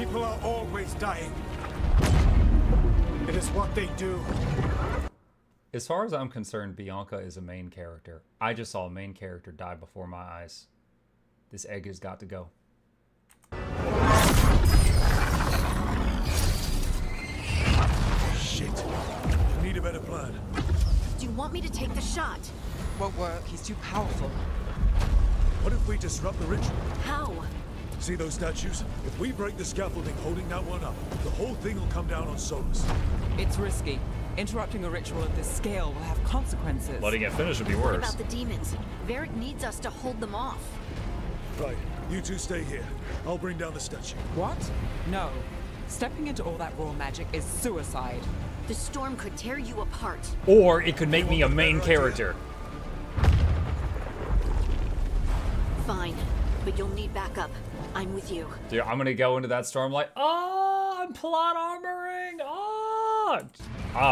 People are always dying. It is what they do. As far as I'm concerned, Bianca is a main character. I just saw a main character die before my eyes. This egg has got to go. Shit. Need a better plan. Do you want me to take the shot? Won't work. He's too powerful. What if we disrupt the ritual? How? See those statues? If we break the scaffolding holding that one up, the whole thing will come down on Solus. It's risky. Interrupting a ritual of this scale will have consequences. Letting it finish would be What worse. about the demons? Varric needs us to hold them off. Right, you two stay here. I'll bring down the statue. What? No. Stepping into all that raw magic is suicide. The storm could tear you apart. Or it could make me a main character. Fine, but you'll need backup. I'm with you. Dude, I'm gonna go into that storm like, oh, I'm plot armoring. Oh,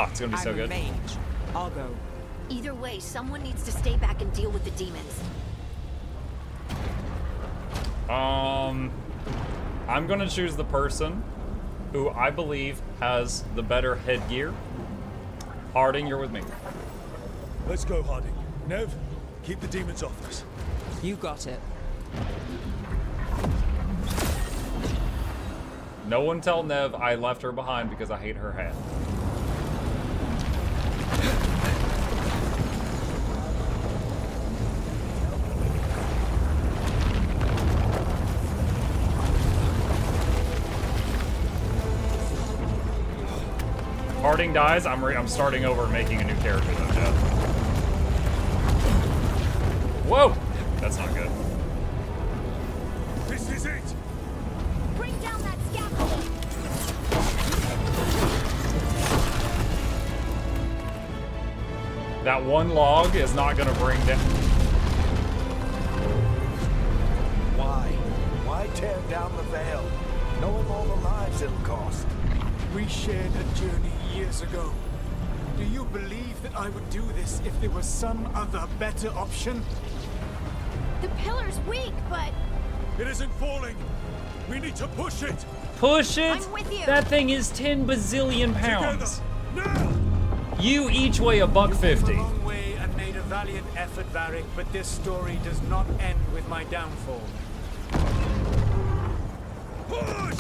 it's gonna be so good. I'm a mage. I'll go. Either way, someone needs to stay back and deal with the demons. I'm gonna choose the person who I believe has the better headgear. Harding, you're with me. Let's go, Harding. Nev, keep the demons off us. You got it. No one tell Nev I left her behind because I hate her hat. Harding dies, I'm starting over and making a new character though, Jeff. Whoa! That's not good. This is it! Bring down that scaffolding! That one log is not gonna bring down. Why tear down the veil, knowing all the lives it'll cost? We shared a journey years ago. Do you believe that I would do this if there was some other better option? The pillar's weak, but... It isn't falling. We need to push it. Push it! I'm with you. That thing is 10 bazillion pounds. Together. Now! You each weigh $150. A long way and made a valiant effort, Varric, but this story does not end with my downfall. Push!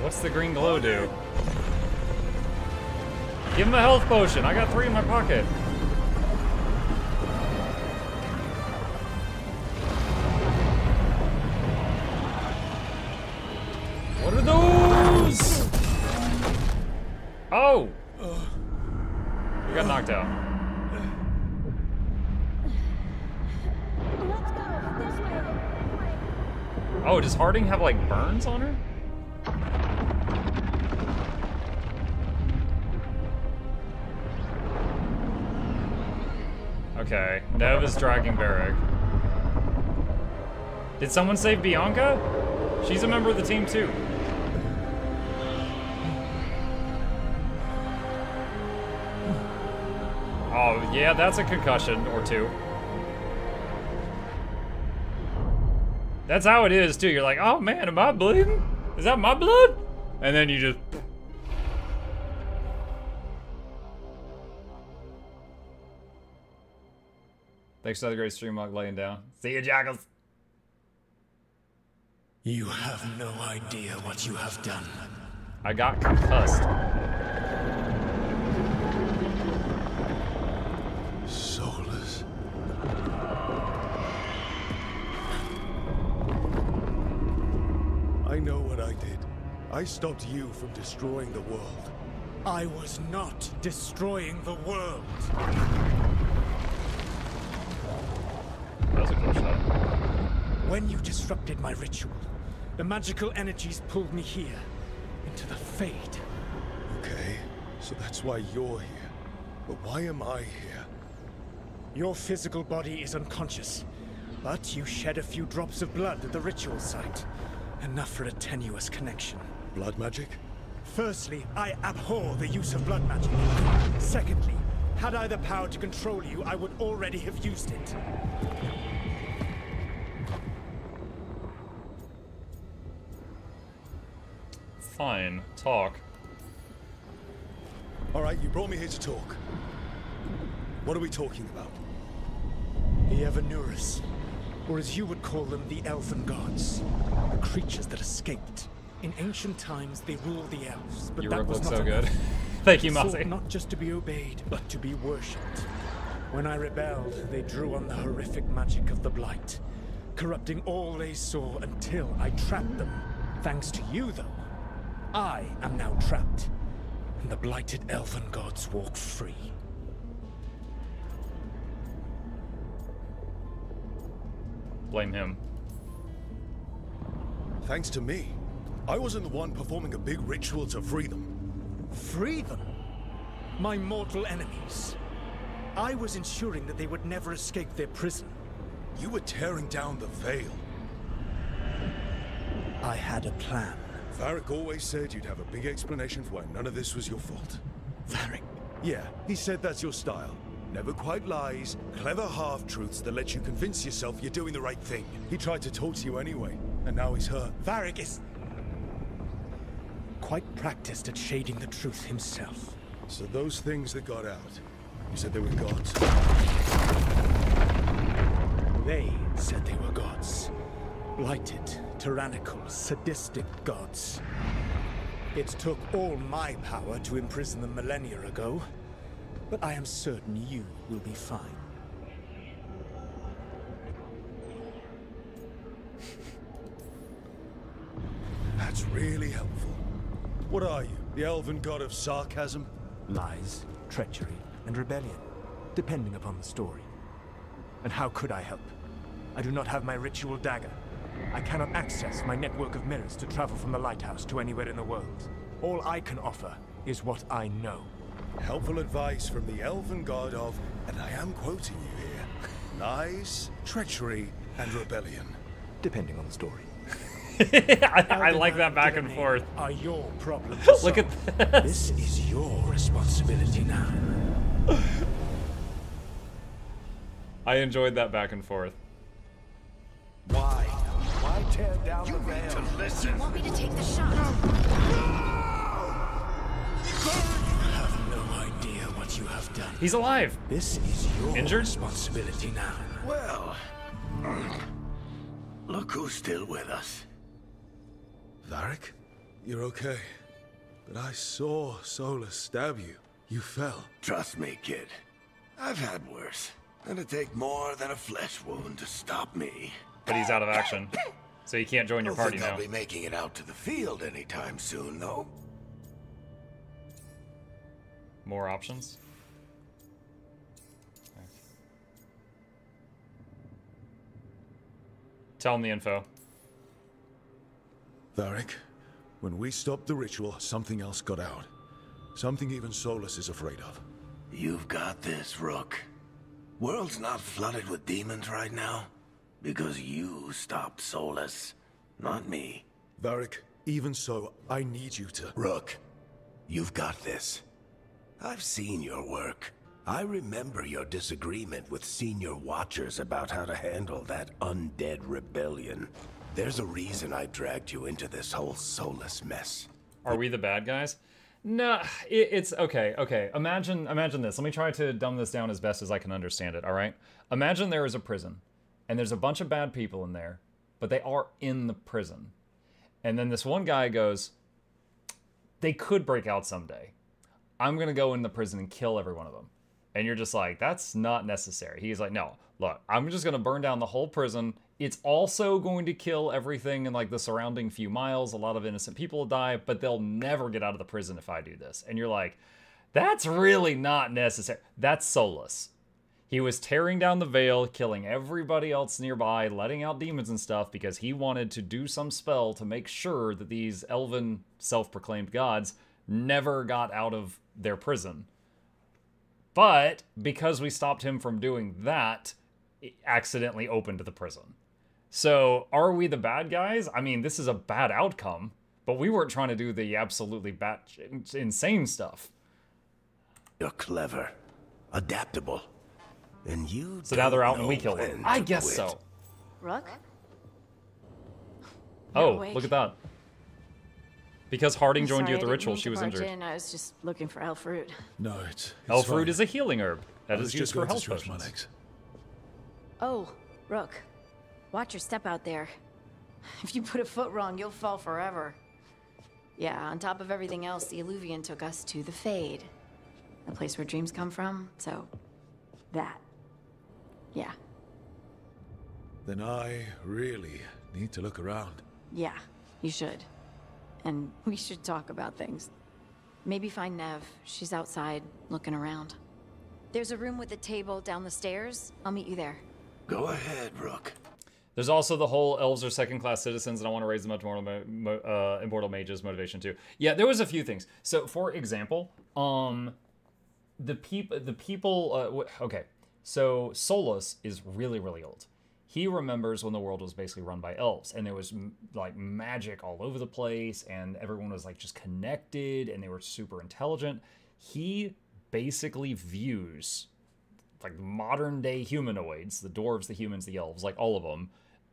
What's the green glow do? Give him a health potion. I got 3 in my pocket. What are those? Oh! We got knocked out. Let's go, this way. Oh, does Harding have like burns on her? Okay, Nev is dragging Varric. Did someone save Bianca? She's a member of the team too. Oh, yeah, that's a concussion or 2. That's how it is too. You're like, oh man, am I bleeding? Is that my blood? And then you just... Thanks for the great stream, Mark, laying down. See you, Jackals. You have no idea what you have done. I got concussed. Soulless. I know what I did. I stopped you from destroying the world. I was not destroying the world. That was a cool shot. When you disrupted my ritual, the magical energies pulled me here, into the Fade. Okay, so that's why you're here. But why am I here? Your physical body is unconscious, but you shed a few drops of blood at the ritual site. Enough for a tenuous connection. Blood magic? Firstly, I abhor the use of blood magic. Secondly, had I the power to control you, I would already have used it. Fine, talk. All right, you brought me here to talk. What are we talking about? The Evanurus, or as you would call them, the Elven Gods. The creatures that escaped. In ancient times, they ruled the elves, but Your that work was looks not so enough. good. Thank you, Sought Mossy. not just to be obeyed, but to be worshipped. When I rebelled, they drew on the horrific magic of the Blight, corrupting all they saw until I trapped them. Thanks to you, though, I am now trapped, and the blighted Elven Gods walk free. Blame him. Thanks to me. I wasn't the one performing a big ritual to free them. Free them? My mortal enemies. I was ensuring that they would never escape their prison. You were tearing down the Veil. I had a plan. Varric always said you'd have a big explanation for why none of this was your fault. Varric. Yeah, he said that's your style. Never quite lies, clever half-truths that let you convince yourself you're doing the right thing. He tried to talk to you anyway, and now he's hurt. Varric is quite practiced at shading the truth himself. So those things that got out, you said they were gods? They said they were gods. Blighted, tyrannical, sadistic gods. It took all my power to imprison them millennia ago, but I am certain you will be fine. That's really helpful. What are you, the elven god of sarcasm? Lies, treachery, and rebellion, depending upon the story. And how could I help? I do not have my ritual dagger. I cannot access my network of mirrors to travel from the lighthouse to anywhere in the world. All I can offer is what I know. Helpful advice from the elven god of, and I am quoting you here, lies, treachery, and rebellion. Depending on the story. I like that back and forth. Are your problems Look at this is your responsibility now. I enjoyed that back and forth. Why? Why tear down the veil? Do you want me to take the shot? You have no idea what you have done. He's alive. This is your Injured? responsibility now. Well, look who's still with us. Varric, you're okay. But I saw Solus stab you. You fell. Trust me, kid. I've had worse. It'd take more than a flesh wound to stop me. But he's out of action, so he can't join your Don't party think now. I'll be making it out to the field anytime soon, though. More options. Okay. Tell him the info. Varric, when we stopped the ritual, something else got out. Something even Solus is afraid of. You've got this, Rook. World's not flooded with demons right now. Because you stopped Solus, not me. Varric, even so, I need you to... Rook, you've got this. I've seen your work. I remember your disagreement with senior watchers about how to handle that undead rebellion. There's a reason I dragged you into this whole Solus mess. Are we the bad guys? No, it's okay. Okay, imagine this. Let me try to dumb this down as best as I can understand it. All right. Imagine there is a prison, and there's a bunch of bad people in there, but they are in the prison, and then this one guy goes, "They could break out someday. I'm gonna go in the prison and kill every one of them." And you're just like, "That's not necessary." He's like, "No, look, I'm just gonna burn down the whole prison. It's also going to kill everything in like the surrounding few miles. A lot of innocent people will die, but they'll never get out of the prison if I do this." And you're like, that's really not necessary. That's soulless. He was tearing down the veil, killing everybody else nearby, letting out demons and stuff because he wanted to do some spell to make sure that these elven self-proclaimed gods never got out of their prison. But because we stopped him from doing that, it accidentally opened the prison. So, are we the bad guys? I mean, this is a bad outcome, but we weren't trying to do the absolutely insane stuff. You're clever, adaptable, and you. So now they're out and we killed them. I guess so. Rook? Oh, awake? look at that. Because Harding I'm joined you sorry, at the I didn't ritual, mean she to was barge injured. in. I was just looking for elf fruit. No, it's Elf fine. root is a healing herb that I is was used just for going to health stretch my potions. legs. Oh, Rook. Watch your step out there. If you put a foot wrong, you'll fall forever. Yeah, on top of everything else, the Illuvian took us to the Fade. The place where dreams come from, so... that. Yeah. Then I really need to look around. Yeah, you should. And we should talk about things. Maybe find Nev. She's outside, looking around. There's a room with a table down the stairs. I'll meet you there. Go ahead, Rook. There's also the whole elves are second-class citizens, and I want to raise them up to immortal mages motivation too. Yeah, there was a few things. So, for example, the people. Okay, so Solus is really, really old. He remembers when the world was basically run by elves, and there was like magic all over the place, and everyone was like just connected, and they were super intelligent. He basically views like modern day humanoids, the dwarves, the humans, the elves, like all of them,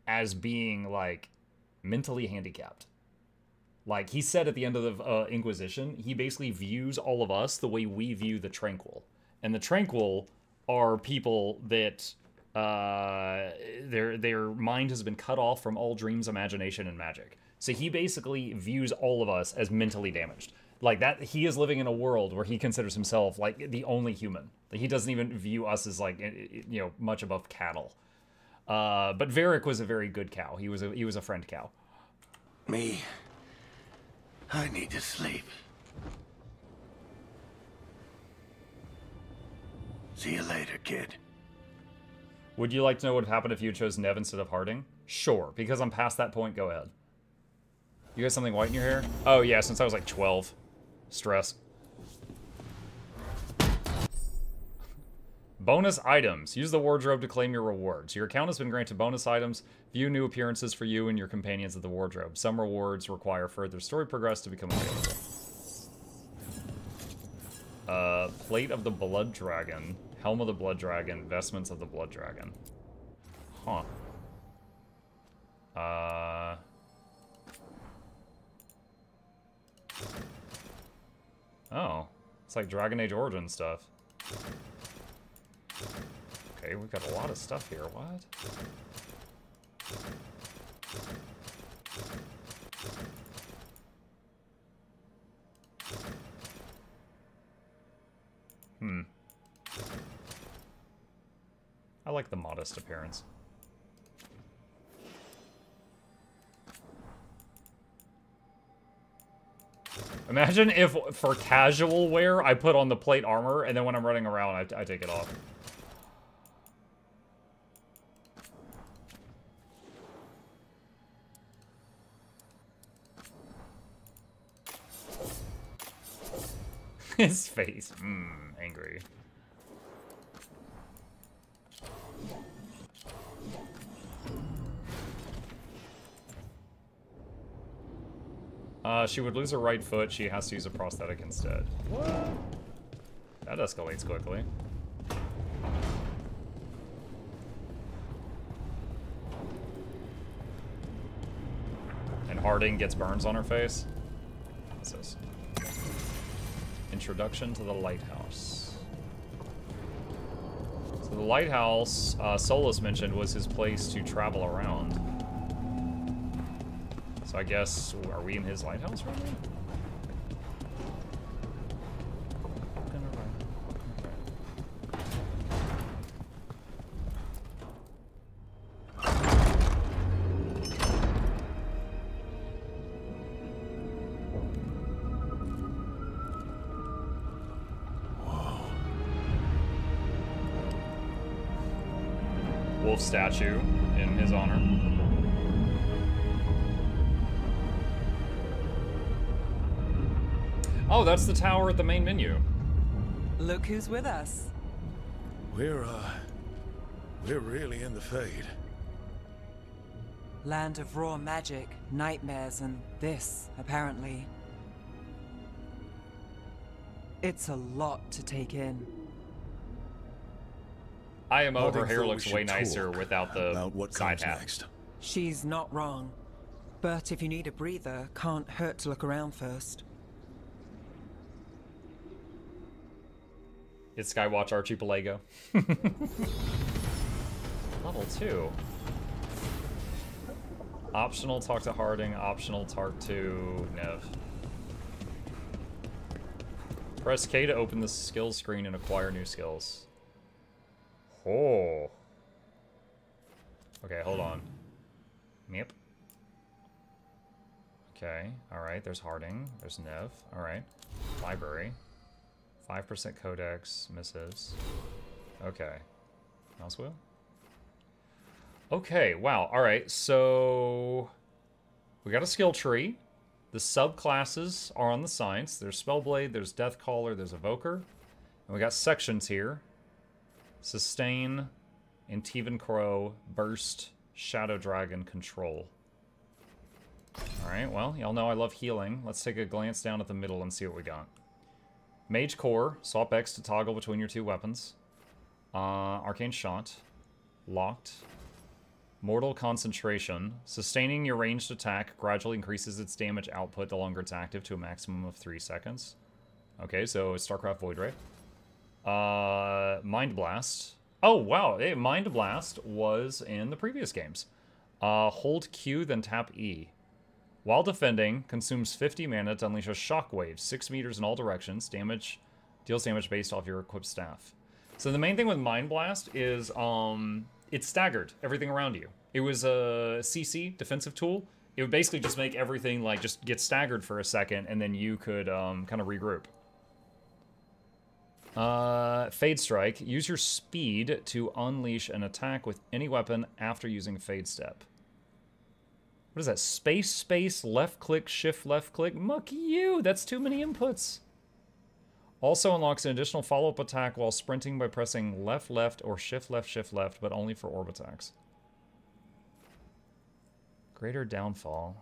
as being like mentally handicapped. Like he said at the end of the Inquisition, he basically views all of us the way we view the Tranquil. And the Tranquil are people that their mind has been cut off from all dreams, imagination, and magic. So he basically views all of us as mentally damaged. Like that, he is living in a world where he considers himself like the only human. Like, he doesn't even view us as like, you know, much above cattle. But Varric was a very good cow. He was a friend cow. Me, I need to sleep. See you later, kid. Would you like to know what happened if you chose Nev instead of Harding? Sure, because I'm past that point, go ahead. You got something white in your hair? Oh yeah, since I was like 12. Stress. Bonus items. Use the wardrobe to claim your rewards. Your account has been granted bonus items. View new appearances for you and your companions of the wardrobe. Some rewards require further story progress to become available. Plate of the Blood Dragon. Helm of the Blood Dragon. Vestments of the Blood Dragon. Huh. Oh. It's like Dragon Age Origin stuff. Okay, we've got a lot of stuff here. What? I like the modest appearance. Imagine if, for casual wear, I put on the plate armor, and then when I'm running around, I take it off. His face. Angry. She would lose her right foot. She has to use a prosthetic instead. What? That escalates quickly. And Harding gets burns on her face. What's this? Introduction to the lighthouse. So the lighthouse, Solus mentioned, was his place to travel around. So I guess, are we in his lighthouse right now? Wolf statue in his honor. Oh, that's the tower at the main menu. Look who's with us. We're really in the Fade. Land of raw magic, nightmares, and this, apparently. It's a lot to take in. IMO, her Harding hair thought we looks should way nicer talk without the about what side comes hat. next. She's not wrong. But if you need a breather, can't hurt to look around first. It's Skywatch Archipelago. Level 2. Optional talk to Harding, optional talk to Nev. Press K to open the skills screen and acquire new skills. Oh. Okay, hold on. Yep. Okay, alright, there's Harding, there's Nev, alright. Library. 5% codex, missives. Okay. Mouse wheel? Okay, wow, alright, so... we got a skill tree. The subclasses are on the science. There's Spellblade, there's Deathcaller, there's Evoker. And we got sections here. Sustain, Antivan Crow, Burst, Shadow Dragon, Control. Alright, well, y'all know I love healing. Let's take a glance down at the middle and see what we got. Mage Core, swap X to toggle between your two weapons. Arcane Shot, Locked. Mortal Concentration. Sustaining your ranged attack gradually increases its damage output the longer it's active to a maximum of 3 seconds. Okay, so StarCraft Void Ray. Mind Blast. Oh, wow. Mind Blast was in the previous games. Hold Q, then tap E. While defending, consumes 50 mana to unleash a shockwave, 6 meters in all directions. Deals damage based off your equipped staff. So the main thing with Mind Blast is it staggered everything around you. It was a CC, defensive tool. It would basically just make everything like just get staggered for a second, and then you could kind of regroup. Fade Strike. Use your speed to unleash an attack with any weapon after using Fade Step. What is that? Space, space, left click, shift, left click? Muck you! That's too many inputs. Also unlocks an additional follow-up attack while sprinting by pressing left, left, or shift, left, but only for orb attacks. Greater Downfall.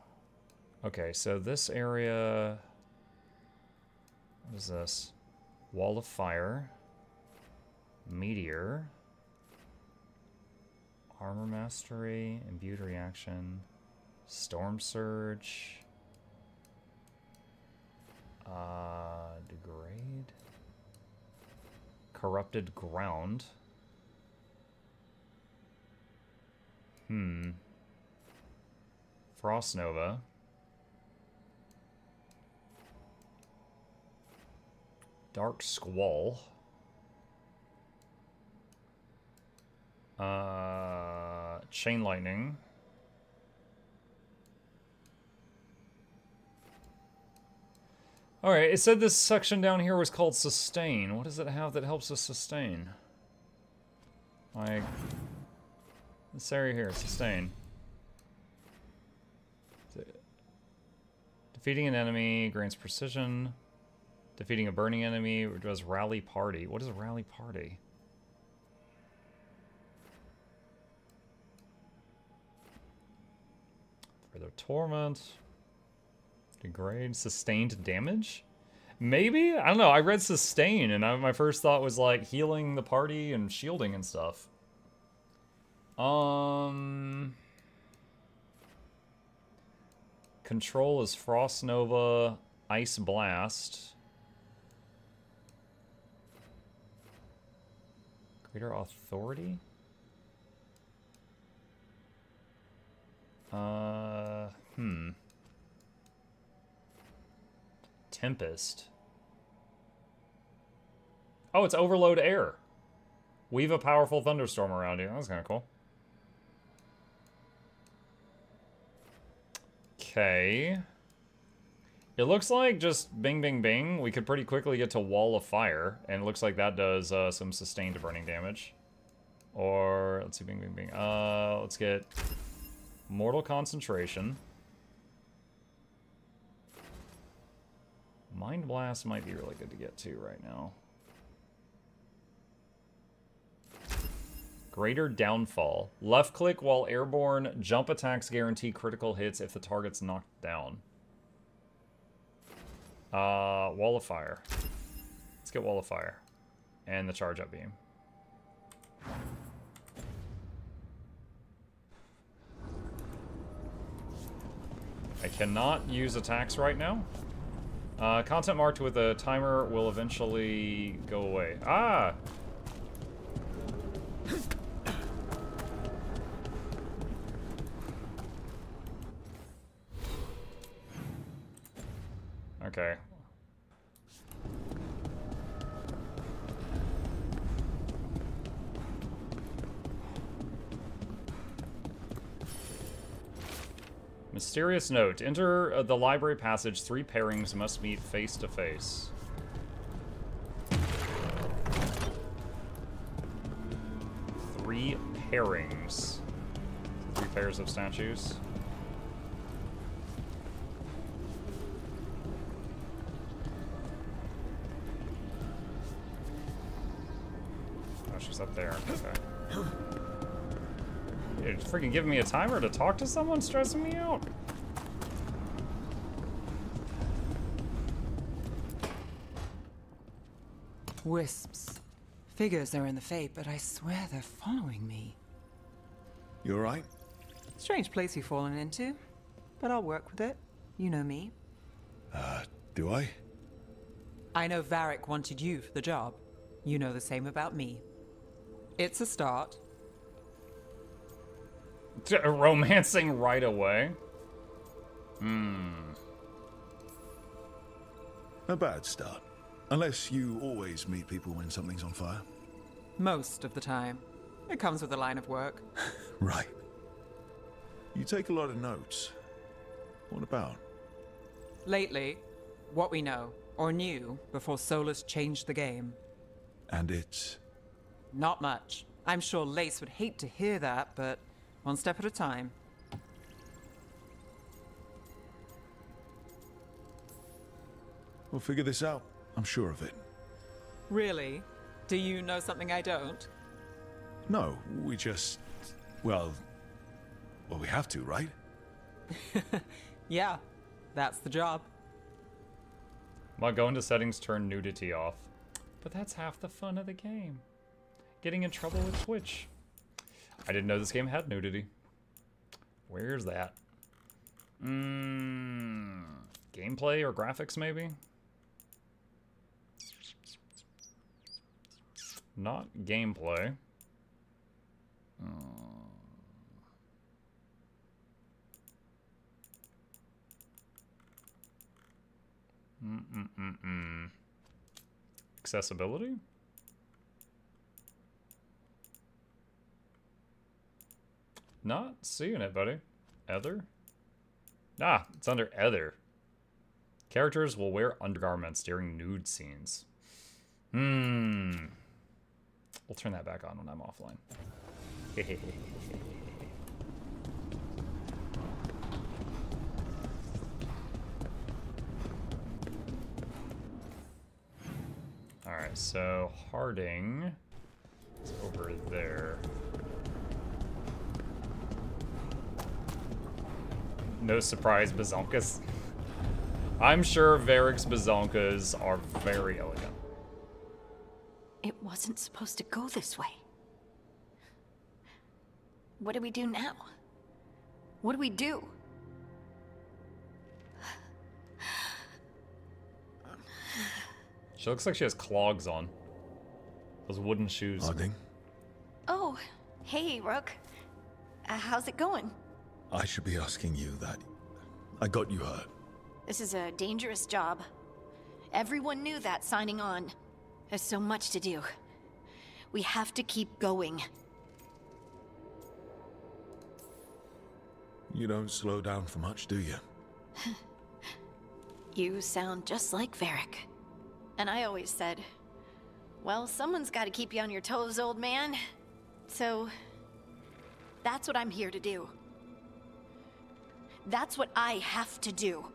Okay, so this area... what is this? Wall of Fire. Meteor. Armor Mastery. Imbued Reaction. Storm Surge. Degrade. Corrupted Ground. Frost Nova. Dark Squall. Chain Lightning. Alright, it said this section down here was called Sustain. What does it have that helps us sustain? Like, this area here, Sustain. Defeating an enemy grants precision. Defeating a burning enemy does Rally Party. What is Rally Party? Further Torment. Degrade. Sustained damage? Maybe? I don't know. I read sustain, and my first thought was like healing the party and shielding and stuff. Control is Frost Nova, Ice Blast. Greater authority? Tempest. Oh, it's overload air. Weave a powerful thunderstorm around you. That's kind of cool. Okay. It looks like just bing, bing, bing. We could pretty quickly get to Wall of Fire, and it looks like that does some sustained burning damage. Or, let's see, bing, bing, bing. Let's get Mortal Concentration. Mind Blast might be really good to get to right now. Greater Downfall. Left click while airborne. Jump attacks guarantee critical hits if the target's knocked down. Wall of Fire. Let's get Wall of Fire. And the Charge Up Beam. I cannot use attacks right now. Content marked with a timer will eventually go away. Ah! Okay. Mysterious note. Enter the library passage. 3 pairings must meet face to face. Three pairings. 3 pairs of statues. Oh, she's up there. Okay. You're freaking giving me a timer to talk to someone? Stressing me out. Wisps. Figures are in the Fate, but I swear they're following me. You alright? Strange place you've fallen into, but I'll work with it. You know me. Do I? I know Varric wanted you for the job. You know the same about me. It's a start. Romancing right away? A bad start. Unless you always meet people when something's on fire. Most of the time. It comes with the line of work. Right. You take a lot of notes. What about? Lately, what we know, or knew, before Solus changed the game. And it's... Not much. I'm sure Lace would hate to hear that, but one step at a time. We'll figure this out. I'm sure of it. Really? Do you know something I don't? No, we just... Well, we have to, right? Yeah, that's the job. While go into settings, turn nudity off. But that's half the fun of the game. Getting in trouble with Twitch. I didn't know this game had nudity. Where's that? Gameplay or graphics, maybe? Not gameplay. Accessibility? Not seeing it, buddy. Other? Ah, it's under Other. Characters will wear undergarments during nude scenes. We'll turn that back on when I'm offline. Alright, so Harding is over there. No surprise, bazonkas. I'm sure Varric's bazonkas are very elegant. It wasn't supposed to go this way. What do we do now? What do we do? She looks like she has clogs on. Those wooden shoes. Harding, Hey, Rook. How's it going? I should be asking you that. I got you hurt. This is a dangerous job. Everyone knew that signing on. There's so much to do. We have to keep going. You don't slow down for much, do you? You sound just like Varric. And I always said, well, someone's got to keep you on your toes, old man. So, that's what I'm here to do. That's what I have to do.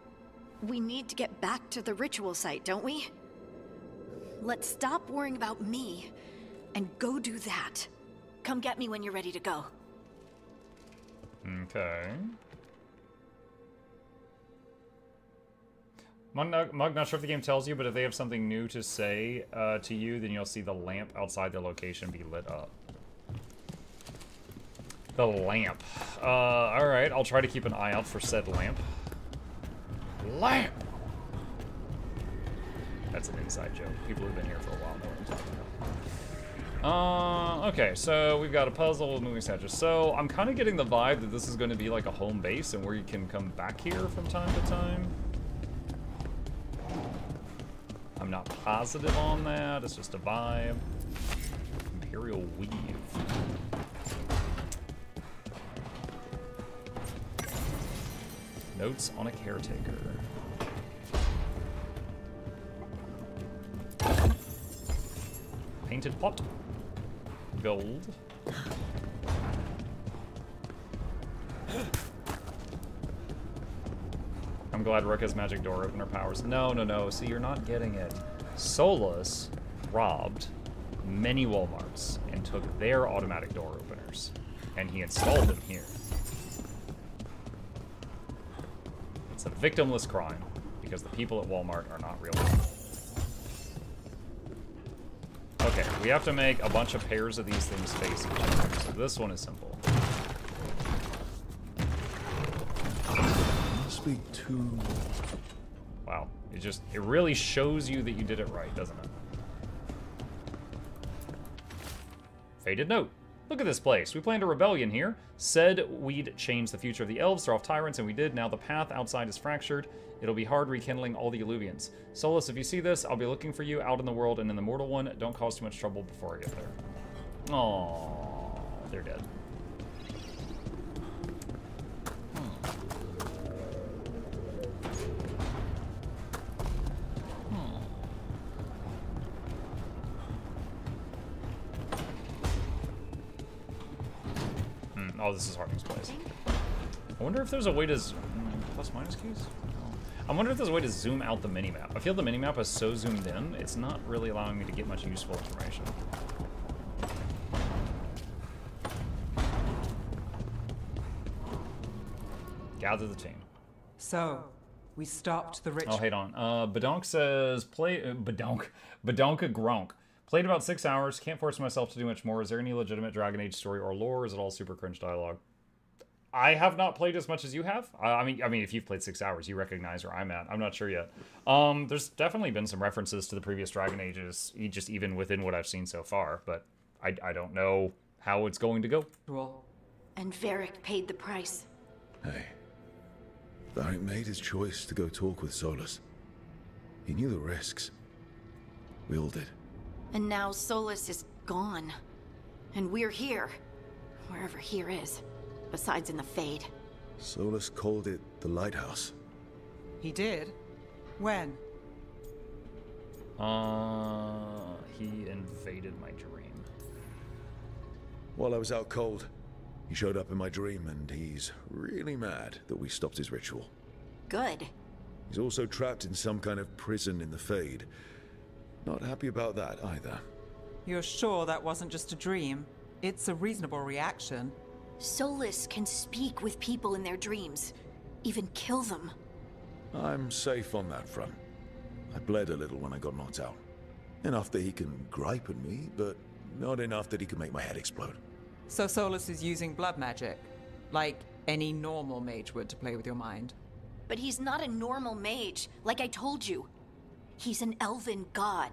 We need to get back to the ritual site, don't we? Let's stop worrying about me and go do that. Come get me when you're ready to go. Okay. Mug, not sure if the game tells you, but if they have something new to say to you, then you'll see the lamp outside the location be lit up. The lamp. Alright, I'll try to keep an eye out for said lamp. Lamp! That's an inside joke. People who've been here for a while know what I'm talking about. Okay, so we've got a puzzle with moving statues. So I'm kind of getting the vibe that this is going to be like a home base and where you can come back here from time to time. I'm not positive on that. It's just a vibe. Imperial Weave. Notes on a caretaker. Painted pot. Gold. I'm glad Rook has magic door opener powers. No, no, no. See, you're not getting it. Solus robbed many Walmarts and took their automatic door openers, and he installed them here. It's a victimless crime because the people at Walmart are not real people. Okay, we have to make a bunch of pairs of these things face each other. So this one is simple. Must be too... Wow, it really shows you that you did it right, doesn't it? Faded note. Look at this place. We planned a rebellion here. Said we'd change the future of the elves, throw off tyrants, and we did. Now the path outside is fractured. It'll be hard rekindling all the Illuvians. Solus, if you see this, I'll be looking for you out in the world and in the mortal one. Don't cause too much trouble before I get there. Aww, they're dead. Oh, this is Harding's place. I wonder if there's a way to... plus minus keys? I wonder if there's a way to zoom out the minimap. I feel the minimap is so zoomed in, it's not really allowing me to get much useful information. Gather the team. So, we stopped the ritual. Oh, hold on. Badonk says, Badonka Gronk. Played about 6 hours. Can't force myself to do much more. Is there any legitimate Dragon Age story or lore? Or is it all super cringe dialogue? I have not played as much as you have. I mean, if you've played 6 hours, you recognize where I'm at. I'm not sure yet. There's definitely been some references to the previous Dragon Ages, just even within what I've seen so far. But I don't know how it's going to go. And Varric paid the price. Hey. Varric made his choice to go talk with Solus. He knew the risks. We all did. And now Solus is gone. And we're here. Wherever here is. Besides in the Fade. Solus called it the Lighthouse. He did? When? He invaded my dream. While I was out cold, he showed up in my dream, and he's really mad that we stopped his ritual. Good. He's also trapped in some kind of prison in the Fade. Not happy about that either. You're sure that wasn't just a dream? It's a reasonable reaction. Solus can speak with people in their dreams. Even kill them. I'm safe on that front. I bled a little when I got knocked out. Enough that he can gripe at me, but not enough that he can make my head explode. So Solus is using blood magic? Like any normal mage would to play with your mind? But he's not a normal mage, like I told you. He's an elven god.